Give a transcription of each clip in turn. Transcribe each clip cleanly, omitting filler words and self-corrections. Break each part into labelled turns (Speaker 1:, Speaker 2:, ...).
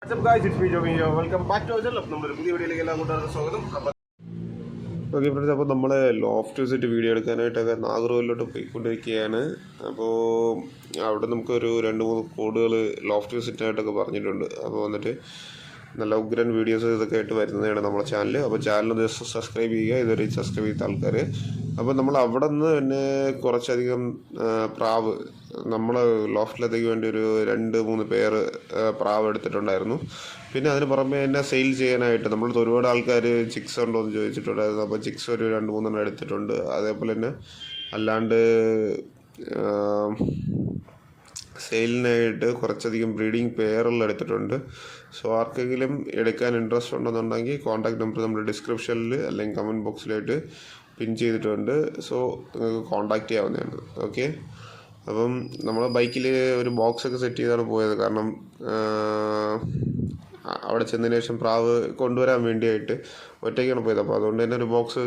Speaker 1: What's up guys, it's me Jogi here. Welcome back to our channel. നമ്മുടെ പുതിയ വീഡിയോയിലേക്ക് എല്ലാ കൂട്ടുകാർക്കും സ്വാഗതം. ഓക്കെ ഫ്രണ്ട്സ്, അപ്പോൾ നമ്മൾ ലോഫ്റ്റ് വിസിറ്റ് വീഡിയോ എടുക്കാനായിട്ടൊക്കെ നാഗർകോവിലോട്ട് പോയിക്കൊണ്ടിരിക്കുകയാണ്. അപ്പോൾ അവിടെ നമുക്കൊരു 2-3 കോഡുകൾ ലോഫ്റ്റ് വിസിറ്റിനായിട്ടൊക്കെ പറഞ്ഞിട്ടുണ്ട്. അപ്പോൾ വന്നിട്ട് നല്ല ഉഗ്രൻ വീഡിയോസ് ഇതൊക്കെ ആയിട്ട് വരുന്നതാണ് നമ്മുടെ ചാനൽ. അപ്പോൾ ചാനൽ ജസ്റ്റ് സബ്സ്ക്രൈബ് ചെയ്യുക, ഇതുവരെ സബ്സ്ക്രൈബ് ചെയ്ത ആൾക്കാർ. അപ്പോൾ നമ്മൾ അവിടെ നിന്ന് പിന്നെ കുറച്ചധികം പ്രാവ് നമ്മൾ ലോഫ്റ്റിലത്തേക്ക് വേണ്ടി ഒരു 2-3 പേര് പ്രാവ് എടുത്തിട്ടുണ്ടായിരുന്നു. പിന്നെ അതിന് പുറമെ തന്നെ സെയിൽ ചെയ്യാനായിട്ട് നമ്മൾ ഒരുപാട് ആൾക്കാർ ചിക്സ് ഉണ്ടോ എന്ന് ചോദിച്ചിട്ടുണ്ടായിരുന്നു. അപ്പോൾ ചിക്സ് ഒരു 2-3 എടുത്തിട്ടുണ്ട്. അതേപോലെ തന്നെ അല്ലാണ്ട് സെയിലിനായിട്ട് കുറച്ചധികം ബ്രീഡിങ് പെയറുകൾ എടുത്തിട്ടുണ്ട്. സോ ആർക്കെങ്കിലും എടുക്കാൻ ഇൻട്രസ്റ്റ് ഉണ്ടെന്നുണ്ടെങ്കിൽ കോൺടാക്ട് നമ്പർ നമ്മുടെ ഡിസ്ക്രിപ്ഷനിൽ അല്ലെങ്കിൽ കമൻറ്റ് ബോക്സിലായിട്ട് പിൻ ചെയ്തിട്ടുണ്ട്. സോ നിങ്ങൾക്ക് കോൺടാക്റ്റ് ചെയ്യാവുന്നതാണ്. ഓക്കെ, അപ്പം നമ്മൾ ബൈക്കിൽ ഒരു ബോക്സൊക്കെ സെറ്റ് ചെയ്താണ് പോയത്. കാരണം അവിടെ ചെന്നതിന് ശേഷം പ്രാവ് കൊണ്ടുവരാൻ വേണ്ടിയായിട്ട് ഒറ്റയ്ക്കാണ് പോയത്. അപ്പോൾ അതുകൊണ്ട് തന്നെ ഒരു ബോക്സ്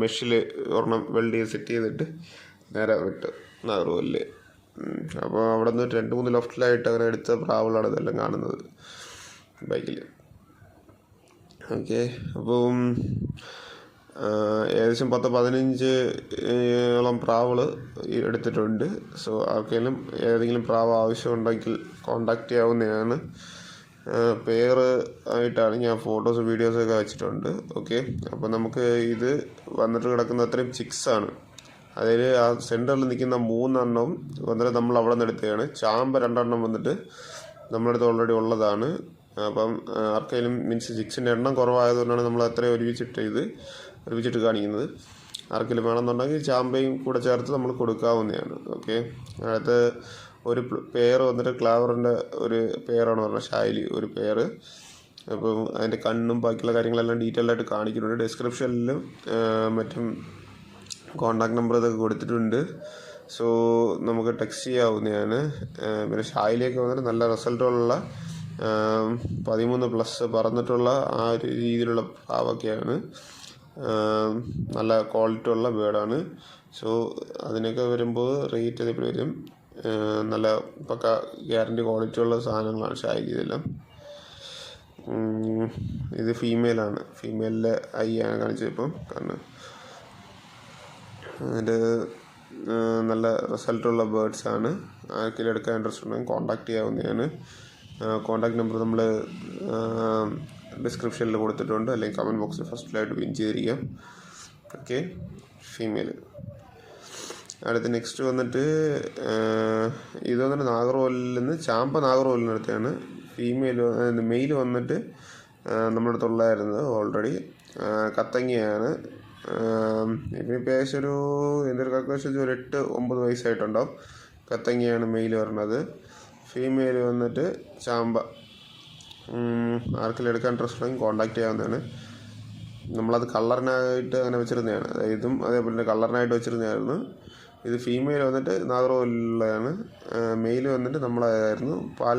Speaker 1: മെഷിൽ ഒരെണ്ണം വെൽഡ് ചെയ്ത് സെറ്റ് ചെയ്തിട്ട് നേരെ വിട്ട് നാഗർകോവിലിൽ. അപ്പോൾ അവിടെ നിന്ന് 2-3 ലോഫ്റ്റിലായിട്ട് അങ്ങനെ എടുത്ത പ്രാവുകളാണ് ഇതെല്ലാം കാണുന്നത് ബൈക്കിൽ. ഓക്കെ, അപ്പം ഏകദേശം 10-15 പ്രാവുകൾ എടുത്തിട്ടുണ്ട്. സോ ആർക്കെങ്കിലും ഏതെങ്കിലും പ്രാവ് ആവശ്യമുണ്ടെങ്കിൽ കോണ്ടാക്ട് ചെയ്യാവുന്നതാണ്. പേര് ആയിട്ടാണ് ഞാൻ ഫോട്ടോസ് വീഡിയോസൊക്കെ വെച്ചിട്ടുണ്ട്. ഓക്കെ, അപ്പോൾ നമുക്ക് ഇത് വന്നിട്ട് കിടക്കുന്ന അത്രയും ചിക്സാണ്. അതിൽ ആ സെൻറ്ററിൽ നിൽക്കുന്ന 3 എണ്ണം വന്നിട്ട് നമ്മൾ അവിടെ നിന്ന് എടുത്തതാണ്. ചാമ്പ 2 എണ്ണം വന്നിട്ട് നമ്മുടെ അടുത്ത് ഓൾറെഡി ഉള്ളതാണ്. അപ്പം ആർക്കെങ്കിലും മീൻസ് ചിക്സിൻ്റെ എണ്ണം കുറവായതുകൊണ്ടാണ് നമ്മൾ അത്രയും ഒരുമിച്ചിട്ട് കാണിക്കുന്നത്. ആർക്കെങ്കിലും വേണമെന്നുണ്ടെങ്കിൽ ചാമ്പയും കൂടെ ചേർത്ത് നമ്മൾ കൊടുക്കാവുന്നതാണ്. ഓക്കെ, അടുത്ത് ഒരു പെയർ വന്നിട്ട് ക്ലാവറിൻ്റെ ഒരു പെയറാണ് പറഞ്ഞത്, ഷായിലി ഒരു പെയർ. അപ്പം അതിൻ്റെ കണ്ണും ബാക്കിയുള്ള കാര്യങ്ങളെല്ലാം ഡീറ്റെയിൽ ആയിട്ട് കാണിക്കുന്നുണ്ട്. ഡിസ്ക്രിപ്ഷനിലും മറ്റും കോൺടാക്ട് നമ്പർ ഇതൊക്കെ കൊടുത്തിട്ടുണ്ട്. സോ നമുക്ക് ടെക്സ്റ്റ് ചെയ്യാവുന്നതാണ്. പിന്നെ ഷായിലേക്ക് വന്നിട്ട് നല്ല റിസൾട്ടുള്ള 13+ പറന്നിട്ടുള്ള ആ ഒരു രീതിയിലുള്ള പ്രാവൊക്കെയാണ്. നല്ല ക്വാളിറ്റി ഉള്ള ബേർഡാണ്. സോ അതിനൊക്കെ വരുമ്പോൾ റേറ്റ് അതേപോലെ വരും. നല്ല പക്ക ഗ്യാരണ്ടി ക്വാളിറ്റി ഉള്ള സാധനങ്ങളാണ് ഷായിലി ഇതെല്ലാം. ഇത് ഫീമെയിലാണ്. ഫീമെയിലിൻ്റെ ഐ ആണ് കാണിച്ചത് ഇപ്പം. കാരണം അതിൻ്റെ നല്ല റിസൾട്ടുള്ള ബേർഡ്സാണ്. ആർക്കെങ്കിലും എടുക്കാൻ ഇൻട്രസ്റ്റ് ഉണ്ടെങ്കിൽ കോൺടാക്ട് ചെയ്യാവുന്നതാണ്. കോൺടാക്ട് നമ്പർ നമ്മൾ ഡിസ്ക്രിപ്ഷനിൽ കൊടുത്തിട്ടുണ്ട്, അല്ലെങ്കിൽ കമൻറ്റ് ബോക്സിൽ ഫസ്റ്റിലായിട്ട് പിൻ ചെയ്തിരിക്കാം. Okay, female. അടുത്ത് നെക്സ്റ്റ് വന്നിട്ട് ഇത് വന്നിട്ട് നാഗർകോവിലിൽ നിന്ന് ചാമ്പ നാഗർകോവിലിനടുത്താണ്. മെയിൽ വന്നിട്ട് നമ്മുടെ അടുത്തുള്ളായിരുന്നത് ഓൾറെഡി. കത്തങ്ങിയാണ്. ഇപ്പം ഏകദേശം എൻ്റെ ഒരു കാൽക്കുലേഷൻ ഒരു 8-9 വയസ്സായിട്ടുണ്ടാവും. കത്തങ്ങിയാണ് മെയിൽ വരുന്നത്. ഫീമെയിൽ വന്നിട്ട് ചാമ്പ. ആർക്കെങ്കിലും എടുക്കാൻ ഇൻട്രസ്റ്റ് ഉണ്ടെങ്കിൽ കോൺടാക്ട് ചെയ്യാവുന്നതാണ്. നമ്മളത് കളറിനായിട്ട് അങ്ങനെ വെച്ചിരുന്നതാണ്. ഇതും അതേപോലെ തന്നെ കളറിനായിട്ട് വെച്ചിരുന്നതായിരുന്നു. ഇത് ഫീമെയിൽ വന്നിട്ട് നാഗർകോവിലുള്ളതാണ്. മെയിൽ വന്നിട്ട് നമ്മളായിരുന്നു പാൽ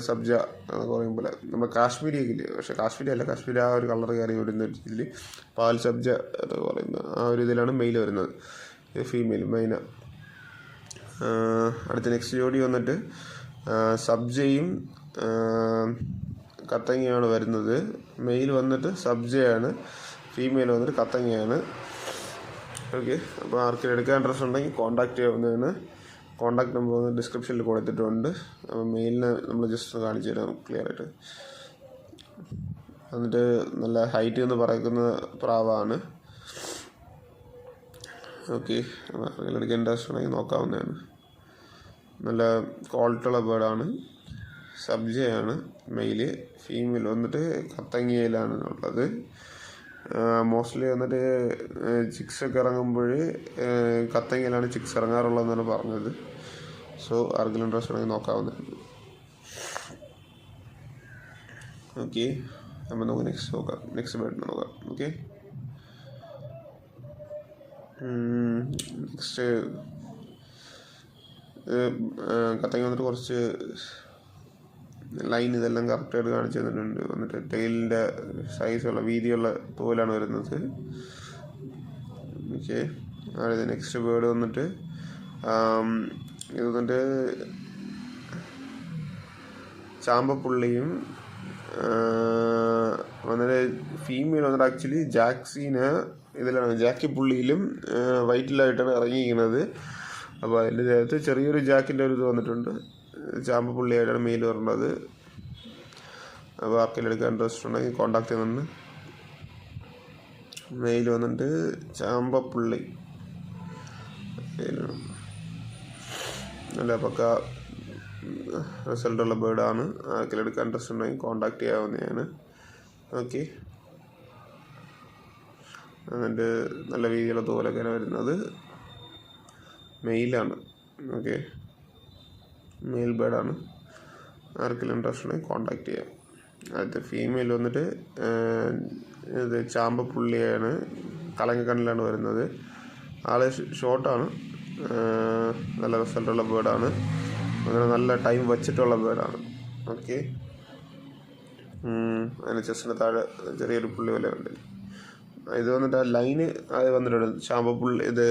Speaker 1: സബ്ജ എന്ന് പറയുമ്പോൾ നമ്മൾ കാശ്മീരിയൊക്കെ ഇല്ലേ, പക്ഷേ കാശ്മീരി അല്ല, കാശ്മീരി ആ ഒരു കളർ കയറി വരുന്ന രീതിയിൽ പാൽ സബ്ജ എന്ന് പറയുന്ന ആ ഒരു ഇതിലാണ് മെയിൽ വരുന്നത്. ഇത് ഫീമെയിൽ മെയിന. അടുത്ത നെക്സ്റ്റ് ജോഡി വന്നിട്ട് സബ്ജയും കത്തങ്ങയാണ് വരുന്നത്. മെയിൽ വന്നിട്ട് സബ്ജയാണ്, ഫീമെയിൽ വന്നിട്ട് കത്തങ്ങയാണ്. ഓക്കെ, അപ്പോൾ ആർക്കും എടുക്കാൻ ഇൻട്രസ്റ്റ് ഉണ്ടെങ്കിൽ കോൺടാക്ട് ചെയ്യാവുന്നതാണ്. കോൺടാക്ട് നമ്പർ ഡിസ്ക്രിപ്ഷനിൽ കൊടുത്തിട്ടുണ്ട്. അപ്പോൾ മെയിലിന് നമ്മൾ ജസ്റ്റ് കാണിച്ചു തരാം ക്ലിയർ ആയിട്ട്. എന്നിട്ട് നല്ല ഹൈറ്റ് എന്ന് പറയുന്ന പ്രാവാണ്. ഓക്കെ, അപ്പോൾ ആർക്കെങ്കിലും എടുക്കാൻ ഇൻട്രസ്റ്റ് ഉണ്ടെങ്കിൽ നോക്കാവുന്നതാണ്. നല്ല ക്വാളിറ്റിയുള്ള ബേർഡാണ്. സബ്ജയാണ് മെയില്. ഫീമെയിൽ വന്നിട്ട് കത്തങ്ങിയിലാണ് ഉള്ളത്. മോസ്റ്റ്ലി വന്നിട്ട് ചിക്സൊക്കെ ഇറങ്ങുമ്പോൾ കത്തങ്ങയിലാണ് ചിക്സ് ഇറങ്ങാറുള്ളതെന്നാണ് പറഞ്ഞത്. സോ ആർക്കെങ്കിലും ഇൻട്രസ്റ്റ് ഉണ്ടെങ്കിൽ നോക്കാവുന്നതാണ്. ഓക്കെ, അപ്പോൾ നമുക്ക് നെക്സ്റ്റ് ബേർഡിനെ നോക്കാം. ഓക്കെ, നെക്സ്റ്റ് കത്തങ്ങ വന്നിട്ട് കുറച്ച് ലൈൻ ഇതെല്ലാം കറക്റ്റായിട്ട് കാണിച്ചു തന്നിട്ടുണ്ട്. വന്നിട്ട് ടെയിലിൻ്റെ സൈസുള്ള വീതിയുള്ള തോലാണ് വരുന്നത്. ഓക്കെ, അതായത് നെക്സ്റ്റ് ബേർഡ് വന്നിട്ട് ഇത് വന്നിട്ട് ചാമ്പപ്പുള്ളിയും വന്നിട്ട് ഫീമെയിൽ വന്നിട്ട് ആക്ച്വലി ജാക്സീന് ഇതിലാണ് ജാക്കി പുള്ളിയിലും വൈറ്റിലായിട്ടാണ് ഇറങ്ങിയിരിക്കുന്നത്. അപ്പോൾ അതിൻ്റെ ദേഹത്ത് ചെറിയൊരു ജാക്കിൻ്റെ ഒരു ഇത് വന്നിട്ടുണ്ട്. ചാമ്പ പുള്ളിയായിട്ടാണ് മെയിൽ വരുന്നത്. അപ്പോൾ ആർക്കെങ്കിലും എടുക്കാൻ ഇൻട്രസ്റ്റ് ഉണ്ടെങ്കിൽ കോൺടാക്ട് ചെയ്യുന്നുണ്ട്. മെയിൽ വന്നിട്ട് ചാമ്പപ്പുള്ളി നല്ല പക്ക റിസൾട്ടുള്ള ബേർഡാണ്. ആർക്കെങ്കിലും എടുക്കാൻ ഇൻട്രസ്റ്റ് ഉണ്ടെങ്കിൽ കോൺടാക്ട് ചെയ്യാവുന്നതാണ്. ഓക്കെ, എന്നിട്ട് നല്ല രീതിയിലുള്ള തോലൊക്കെയാണ് വരുന്നത്. മെയിലാണ്. ഓക്കെ, മെയിൽ ബേർഡാണ്. ആർക്കെങ്കിലും ഇൻട്രസ്റ്റ് ഉണ്ടെങ്കിൽ കോൺടാക്ട് ചെയ്യാം. അടുത്ത ഫീമെയിൽ വന്നിട്ട് ഇത് ചാമ്പപ്പുള്ളിയാണ്, കലങ്ങക്കണ്ണിലാണ് വരുന്നത്. ആള് ഷോർട്ടാണ്, നല്ല റിസൾട്ടുള്ള ബേർഡാണ്. അങ്ങനെ നല്ല ടൈം വച്ചിട്ടുള്ള ബേർഡാണ്. ഓക്കെ, അതിന് ചെസ്റ്റിന് താഴെ ചെറിയൊരു പുള്ളി പോലെ ഉണ്ട്. ഇത് വന്നിട്ട് ആ ലൈന് അത് വന്നിട്ടുണ്ട്. ചാമ്പപ്പുള്ളി ഇത്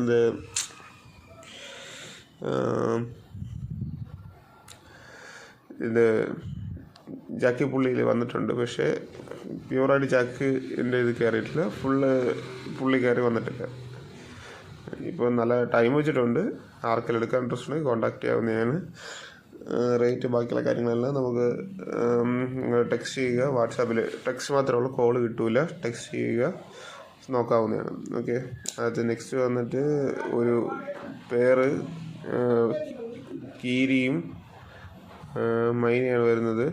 Speaker 1: ഇത് ഇത് ജാക്കി പുള്ളിയിൽ വന്നിട്ടുണ്ട്. പക്ഷേ പ്യൂറായിട്ട് ജാക്കിൻ്റെ ഇത് കയറിയിട്ടില്ല, പുള്ളി കയറി വന്നിട്ടില്ല. ഇപ്പോൾ നല്ല ടൈം വെച്ചിട്ടുണ്ട്. ആർക്കെങ്കിലും എടുക്കാൻ ഇൻട്രസ്റ്റ് ഉണ്ടെങ്കിൽ കോൺടാക്ട് ചെയ്യാവുന്നതാണ്. റേറ്റ് ബാക്കിയുള്ള കാര്യങ്ങളെല്ലാം നമുക്ക് ടെക്സ്റ്റ് ചെയ്യുക. വാട്സാപ്പിൽ ടെക്സ്റ്റ് മാത്രമേ ഉള്ളൂ, കോള് കിട്ടില്ല. ടെക്സ്റ്റ് ചെയ്യുക, നോക്കാവുന്നതാണ്. ഓക്കെ, അത് നെക്സ്റ്റ് വന്നിട്ട് ഒരു പേര് കീരിയും മൈനയാണ് വരുന്നത്.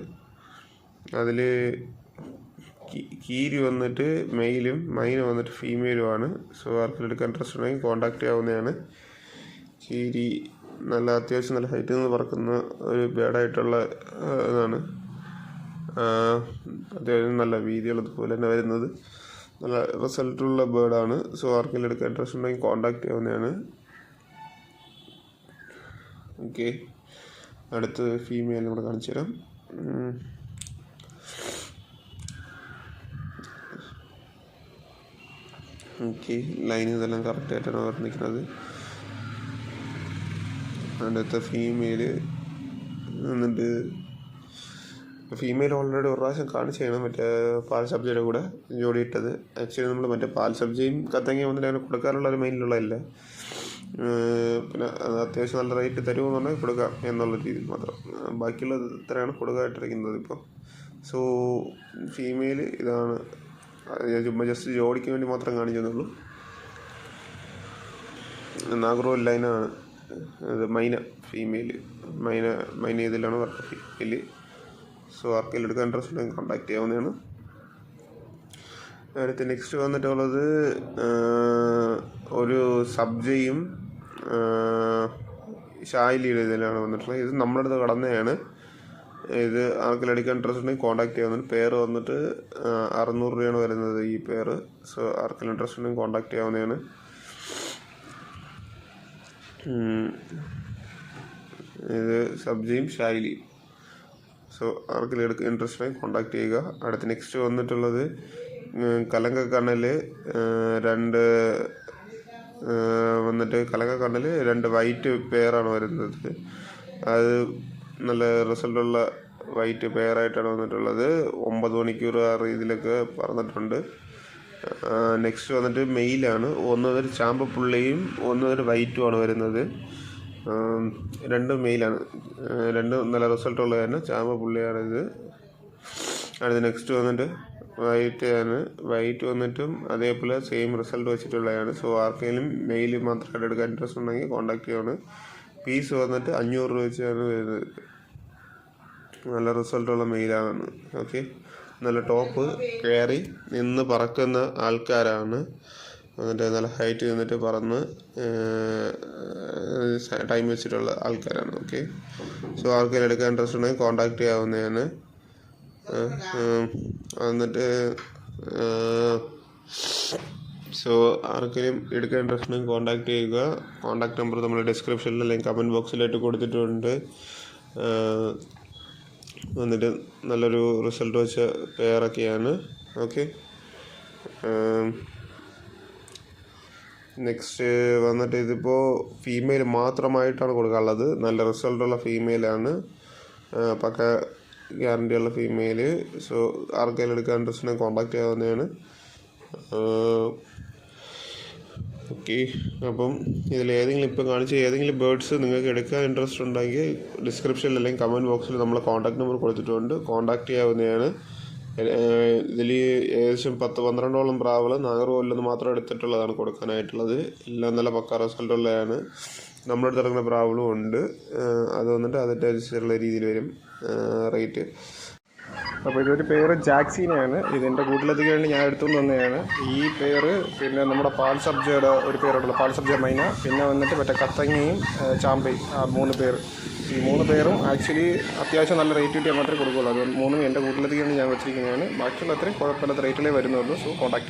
Speaker 1: അതിൽ കീരി വന്നിട്ട് മെയിലും മൈന വന്നിട്ട് ഫീമെയിലുമാണ്. സോ ആർക്കെങ്കിലും എടുക്കാൻ ഇൻട്രസ്റ്റ് ഉണ്ടെങ്കിൽ കോൺടാക്ട് ചെയ്യാവുന്നതാണ്. കീരി നല്ല അത്യാവശ്യം നല്ല ഹൈറ്റിൽ നിന്ന് പറക്കുന്ന ഒരു ബേർഡായിട്ടുള്ള ഇതാണ്. അത്യാവശ്യം നല്ല വീതിയുള്ളതുപോലെ തന്നെ വരുന്നത്, നല്ല റിസൾട്ടുള്ള ബേർഡാണ്. സോ ആർക്കെങ്കിലും എടുക്കാൻ ഇൻട്രസ്റ്റ് ഉണ്ടെങ്കിൽ കോൺടാക്ട് ചെയ്യാവുന്നതാണ്. ഓക്കെ, അടുത്ത് ഫീമെയിൽ കൂടെ കാണിച്ചു തരാം. ഓക്കെ, ലൈൻ ഇതെല്ലാം കറക്റ്റായിട്ടാണ് വർണ്ണിക്കുന്നത്. അടുത്ത ഫീമെയില് എന്നിട്ട് ഫീമെയിൽ ഓൾറെഡി ഒരു പ്രാവശ്യം കാണിച്ചു ചെയ്യണം, മറ്റേ പാൽ സബ്ജിയുടെ കൂടെ ജോഡി ഇട്ടത്. ആക്ച്വലി നമ്മൾ മറ്റേ പാൽ സബ്ജിയും കത്തങ്ങയും ഒന്നും അങ്ങനെ കൊടുക്കാനുള്ള ഒരു മെയിനിലുള്ളതല്ല. പിന്നെ അത് അത്യാവശ്യം നല്ല റേറ്റ് തരുമെന്ന് പറഞ്ഞാൽ കൊടുക്കാം എന്നുള്ള രീതിയിൽ മാത്രം. ബാക്കിയുള്ളത് ഇത്രയാണ് കൊടുക്കാനായിട്ടിരിക്കുന്നത് ഇപ്പോൾ. സോ ഫീമെയിൽ ഇതാണ്. ഞാൻ ചുമ്മാ ജസ്റ്റ് ജോഡിക്ക് വേണ്ടി മാത്രം കാണിച്ചെന്നുള്ളൂ. നാഗ്രോ ലൈനാണ് ഇത്. മൈന ഫീമെയിൽ, മൈന ഇതിലാണ് പറഞ്ഞ ഫീമെയിൽ. സോ ആർക്കെങ്കിലും എടുക്കാൻ ഇൻട്രസ്റ്റ് ഉണ്ടെങ്കിൽ കോൺടാക്ട് ചെയ്യാവുന്നതാണ്. അടുത്ത് നെക്സ്റ്റ് വന്നിട്ടുള്ളത് ഒരു സബ്ജയും ഷായിലിയുടെ ഇതിലാണ് വന്നിട്ടുള്ളത്. ഇത് നമ്മുടെ അടുത്ത് കടന്നതാണ്. ഇത് ആർക്കെങ്കിലും എടുക്കാൻ ഇൻട്രസ്റ്റ് ഉണ്ടെങ്കിൽ കോൺടാക്ട് ചെയ്യാവുന്നതാണ്. പേര് വന്നിട്ട് 600 രൂപയാണ് വരുന്നത് ഈ പേര്. സോ ആർക്കെങ്കിലും ഇൻട്രസ്റ്റ് ഉണ്ടെങ്കിൽ കോൺടാക്ട് ചെയ്യാവുന്നതാണ്. ഇത് സബ്ജിയും ഷായിലിയും. സോ ആർക്കെങ്കിലും എടുക്കാൻ ഇൻട്രസ്റ്റ് ഉണ്ടെങ്കിൽ കോൺടാക്ട് ചെയ്യുക. അടുത്ത് നെക്സ്റ്റ് വന്നിട്ടുള്ളത് കലങ്കക്കണ്ണിൽ രണ്ട് വൈറ്റ് പെയറാണ് വരുന്നത്. അത് നല്ല റിസൾട്ടുള്ള വൈറ്റ് പെയറായിട്ടാണ് വന്നിട്ടുള്ളത്. 9 മണിക്കൂർ ആ രീതിയിലൊക്കെ പറന്നിട്ടുണ്ട്. നെക്സ്റ്റ് വന്നിട്ട് മെയിലാണ്. ഒന്ന് വന്നിട്ട് ചാമ്പപ്പുള്ളിയും ഒന്ന് വന്നിട്ട് വൈറ്റുമാണ് വരുന്നത്. രണ്ടും മെയിലാണ്. രണ്ടും നല്ല റിസൾട്ടുള്ളത് തന്നെ. ചാമ്പപ്പുള്ളിയാണിത്. അടുത്ത് നെക്സ്റ്റ് വന്നിട്ട് വൈറ്റ് വന്നിട്ടും അതേപോലെ സെയിം റിസൾട്ട് വെച്ചിട്ടുള്ളതാണ്. സോ ആർക്കെങ്കിലും മെയിൽ മാത്രമായിട്ട് എടുക്കാൻ ഇൻട്രസ്റ്റ് ഉണ്ടെങ്കിൽ കോൺടാക്ട് ചെയ്യാണ്. പീസ് വന്നിട്ട് 500 രൂപ വെച്ചാണ് വരുന്നത്. നല്ല റിസൾട്ടുള്ള മെയിലാണ്. ഓക്കെ, നല്ല ടോപ്പ് കയറി നിന്ന് പറക്കുന്ന ആൾക്കാരാണ്. എന്നിട്ട് നല്ല ഹൈറ്റ് നിന്നിട്ട് പറന്ന് ടൈം വെച്ചിട്ടുള്ള ആൾക്കാരാണ്. ഓക്കെ, സോ ആർക്കെങ്കിലും എടുക്കാൻ ഇൻട്രസ്റ്റ് ഉണ്ടെങ്കിൽ കോൺടാക്ട് ചെയ്യാവുന്നതാണ്. എന്നിട്ട് സോ ആർക്കെങ്കിലും എടുക്കാൻ ഇൻട്രസ്റ്റ് ഉണ്ടെങ്കിൽ കോൺടാക്ട് ചെയ്യുക. കോൺടാക്ട് നമ്പർ നമ്മൾ ഡിസ്ക്രിപ്ഷനിൽ അല്ലെങ്കിൽ കമൻറ്റ് ബോക്സിലായിട്ട് കൊടുത്തിട്ടുണ്ട്. എന്നിട്ട് നല്ലൊരു റിസൾട്ട് വെച്ച പെയറൊക്കെയാണ്. ഓക്കെ, നെക്സ്റ്റ് വന്നിട്ട് ഇതിപ്പോൾ ഫീമെയിൽ മാത്രമായിട്ടാണ് കൊടുക്കാനുള്ളത്. നല്ല റിസൾട്ടുള്ള ഫീമെയിലാണ്. പക്ക ഗ്യാരണ്ടിയുള്ള ഫീമെയിൽ. സോ ആർക്കെങ്കിലും എടുക്കാൻ ഇൻട്രസ്റ്റിനെ കോൺടാക്റ്റ് ചെയ്യാവുന്നതാണ്. ഓക്കെ, അപ്പം ഇതിലേതെങ്കിലും ഇപ്പോൾ കാണിച്ച ഏതെങ്കിലും ബേർഡ്സ് നിങ്ങൾക്ക് എടുക്കാൻ ഇൻട്രസ്റ്റ് ഉണ്ടെങ്കിൽ ഡിസ്ക്രിപ്ഷനിൽ അല്ലെങ്കിൽ കമൻറ്റ് ബോക്സിൽ നമ്മൾ കോൺടാക്ട് നമ്പർ കൊടുത്തിട്ടുണ്ട്, കോൺടാക്റ്റ് ചെയ്യാവുന്നതാണ്. ഇതിൽ ഏകദേശം 10-12ഓളം പ്രാവുകൾ നാഗർകോവിലെന്ന് മാത്രം എടുത്തിട്ടുള്ളതാണ് കൊടുക്കാനായിട്ടുള്ളത്. എല്ലാം നല്ല പക്ക റിസൾട്ടുള്ളതാണ്. നമ്മുടെ അടുത്ത് ഇറങ്ങുന്ന പ്രാവുകളും ഉണ്ട്. അത് വന്നിട്ട് അതിൻ്റെ അനുസരിച്ചുള്ള രീതിയിൽ വരും റേറ്റ്.
Speaker 2: അപ്പോൾ ഇതൊരു പേര് ജാക്സീനയാണ്. ഇതിൻ്റെ കൂട്ടിലധികം വേണ്ടി ഞാൻ എടുത്തുകൊണ്ട് വന്നതാണ് ഈ പേര്. പിന്നെ നമ്മുടെ പാൽ സബ്ജയുടെ ഒരു പേരുണ്ടല്ലോ, പാൽ സബ്ജ മൈന, പിന്നെ വന്നിട്ട് മറ്റേ കത്തങ്ങയും ചാമ്പയും, ആ 3 പേര്. ഈ 3 പേരും ആക്ച്വലി അത്യാവശ്യം നല്ല റേറ്റ് കിട്ടിയാൽ മാത്രമേ കൊടുക്കുകയുള്ളൂ. അത് 3 എൻ്റെ കൂട്ടിലധികം ഞാൻ വെച്ചിരിക്കുന്നതാണ്. ബാക്കിയുള്ള അത്രയും കുഴപ്പമില്ലാത്ത റേറ്റിലേ വരുന്നുള്ളൂ. So contact